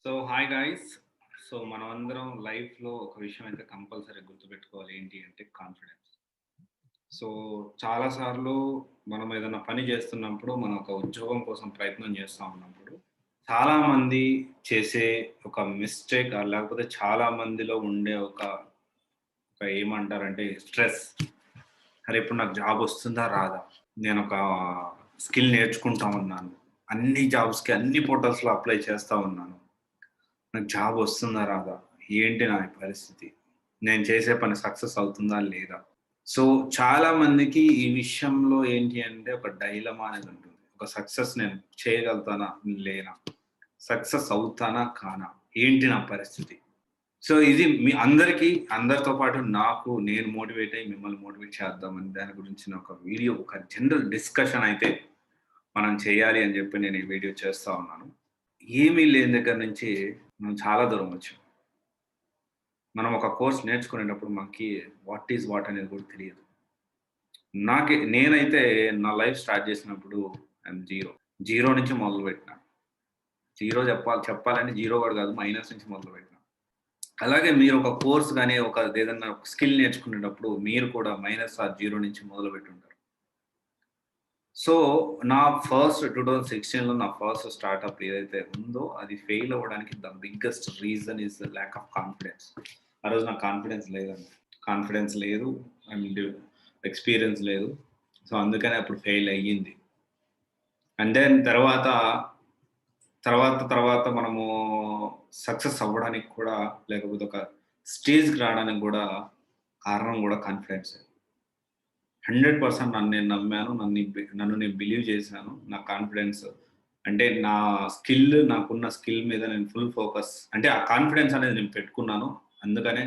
So hi guys. So మనమందరం లైఫ్లో ఒక విషయం అయితే కంపల్సరీ గుర్తుపెట్టుకోవాలి, ఏంటి అంటే కాన్ఫిడెన్స్. సో చాలాసార్లు మనం ఏదైనా పని చేస్తున్నప్పుడు, మనం ఒక ఉద్యోగం కోసం ప్రయత్నం చేస్తూ ఉన్నప్పుడు చాలామంది చేసే ఒక మిస్టేక్, లేకపోతే చాలా మందిలో ఉండే ఒక ఒక ఏమంటారంటే స్ట్రెస్. అరే ఇప్పుడు నాకు జాబ్ వస్తుందా రాదా, నేను ఒక స్కిల్ నేర్చుకుంటా ఉన్నాను, అన్ని జాబ్స్కి అన్ని పోర్టల్స్లో అప్లై చేస్తూ ఉన్నాను, నాకు జాబ్ వస్తుందా రాదా, ఏంటి నా పరిస్థితి, నేను చేసే పని సక్సెస్ అవుతుందా లేదా. సో చాలా మందికి ఈ విషయంలో ఏంటి అంటే ఒక డైలమా అనేది ఉంటుంది. ఒక సక్సెస్ నేను చేయగలుగుతానా లేనా, సక్సెస్ అవుతానా కానా, ఏంటి నా పరిస్థితి. సో ఇది మీ అందరికీ, అందరితో పాటు నాకు, నేను మోటివేట్ అయ్యి మిమ్మల్ని మోటివేట్ చేద్దామని దాని గురించిన ఒక వీడియో, ఒక జనరల్ డిస్కషన్ అయితే మనం చేయాలి అని చెప్పి నేను ఈ వీడియో చేస్తూ ఉన్నాను. ఏమీ లేని దగ్గర నుంచి మనం చాలా దూరం వచ్చాం. మనం ఒక కోర్స్ నేర్చుకునేటప్పుడు మనకి వాట్ ఈజ్ వాట్ అనేది కూడా తెలియదు. నేనైతే నా లైఫ్ స్టార్ట్ చేసినప్పుడు ఐఎమ్ జీరో నుంచి మొదలుపెట్టినా. జీరో చెప్పాలంటే జీరో కూడా కాదు, మైనస్ నుంచి మొదలుపెట్టినా. అలాగే మీరు ఒక కోర్స్ కానీ ఒక ఏదన్నా స్కిల్ నేర్చుకునేటప్పుడు మీరు కూడా మైనస్ ఆ జీరో నుంచి మొదలు పెట్టుంటారు. సో నా ఫస్ట్ 2016లో నా ఫస్ట్ స్టార్ట్అప్ ఏదైతే ఉందో అది ఫెయిల్ అవ్వడానికి the biggest reason is the lack of confidence. ఆ రోజు నాకు కాన్ఫిడెన్స్ లేదు అండ్ ఎక్స్పీరియన్స్ లేదు. సో అందుకనే అప్పుడు ఫెయిల్ అయ్యింది. అండ్ దెన్ తర్వాత మనము సక్సెస్ అవ్వడానికి కూడా, లేకపోతే ఒక స్టేజ్కి రావడానికి కూడా కారణం కూడా కాన్ఫిడెన్స్. 100% నన్ను నేను నమ్మాను, నన్ను నేను బిలీవ్ చేశాను. నా కాన్ఫిడెన్స్ అంటే నాకున్న స్కిల్ మీద నేను ఫుల్ ఫోకస్, అంటే ఆ కాన్ఫిడెన్స్ అనేది నేను పెట్టుకున్నాను. అందుకనే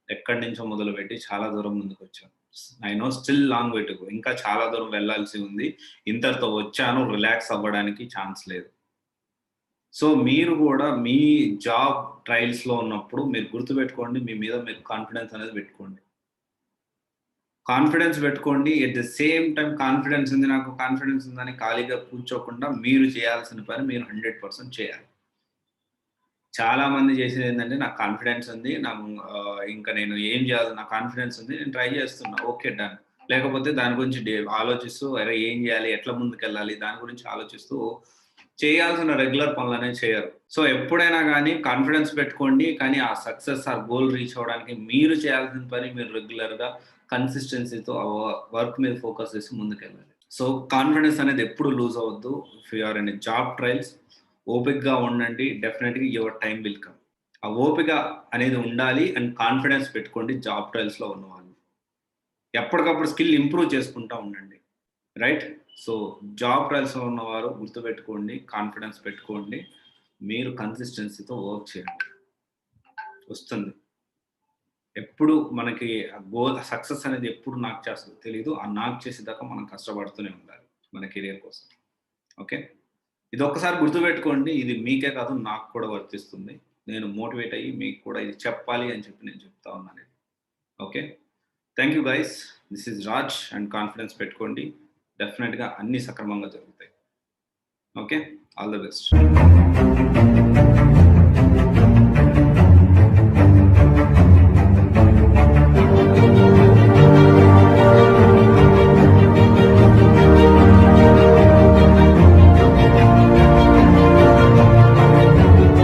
ఎక్కడి నుంచో మొదలుపెట్టి చాలా దూరం ముందుకు వచ్చాను. I know still long way to go. ఇంకా చాలా దూరం వెళ్ళాల్సి ఉంది. ఇంతటితో వచ్చాను, రిలాక్స్ అవ్వడానికి ఛాన్స్ లేదు. సో మీరు కూడా మీ జాబ్ ట్రయల్స్లో ఉన్నప్పుడు మీరు గుర్తుపెట్టుకోండి, మీ మీద మీరు కాన్ఫిడెన్స్ అనేది పెట్టుకోండి. ఎట్ ద సేమ్ టైం నాకు కాన్ఫిడెన్స్ ఉందని ఖాళీగా కూర్చోకుండా మీరు చేయాల్సిన పని మీరు 100% చేయాలి. చాలా మంది చేసేది ఏంటంటే, నాకు కాన్ఫిడెన్స్ ఉంది, ఇంకా నేను ఏం చేయాలి, నాకు కాన్ఫిడెన్స్ ఉంది, నేను ట్రై చేస్తున్నా, ఓకే డన్. లేకపోతే దాని గురించి ఆలోచిస్తూ అరే ఏం చేయాలి, ఎట్లా ముందుకెళ్ళాలి, దాని గురించి ఆలోచిస్తూ చేయాల్సిన రెగ్యులర్ పనులు అనేది చేయరు. సో ఎప్పుడైనా కానీ కాన్ఫిడెన్స్ పెట్టుకోండి, కానీ ఆ సక్సెస్, ఆ గోల్ రీచ్ అవ్వడానికి మీరు చేయాల్సిన పని మీరు రెగ్యులర్గా కన్సిస్టెన్సీతో వర్క్ మీద ఫోకస్ చేసి ముందుకెళ్ళాలి. సో కాన్ఫిడెన్స్ అనేది ఎప్పుడు లూజ్ అవ్వద్దు. If you are in job trials, ఓపిక్గా ఉండండి, డెఫినెట్గా యువర్ టైం విల్ కమ్. ఆ ఓపిక అనేది ఉండాలి అండ్ కాన్ఫిడెన్స్ పెట్టుకోండి. జాబ్ ట్రయల్స్లో ఉన్నవాళ్ళు ఎప్పటికప్పుడు స్కిల్ ఇంప్రూవ్ చేసుకుంటూ ఉండండి, రైట్. సో జాబ్ ట్రయల్స్లో ఉన్నవారు గుర్తుపెట్టుకోండి, కాన్ఫిడెన్స్ పెట్టుకోండి, మీరు కన్సిస్టెన్సీతో వర్క్ చేయండి, వస్తుంది. ఎప్పుడు మనకి సక్సెస్ అనేది ఎప్పుడు నాకు చేస్తుందో తెలియదు. ఆ నాకు చేసేదాకా మనం కష్టపడుతూనే ఉండాలి మన కెరియర్ కోసం. ఓకే, ఇది ఒక్కసారి గుర్తుపెట్టుకోండి. ఇది మీకే కాదు, నాకు కూడా వర్తిస్తుంది. నేను మోటివేట్ అయ్యి మీకు కూడా ఇది చెప్పాలి అని చెప్పి నేను చెప్తా ఉన్నాను. Okay, thank you guys. This is Raj. And confidence పెట్టుకోండి, డెఫినెట్గా అన్ని సక్రమంగా జరుగుతాయి. Okay, all the best.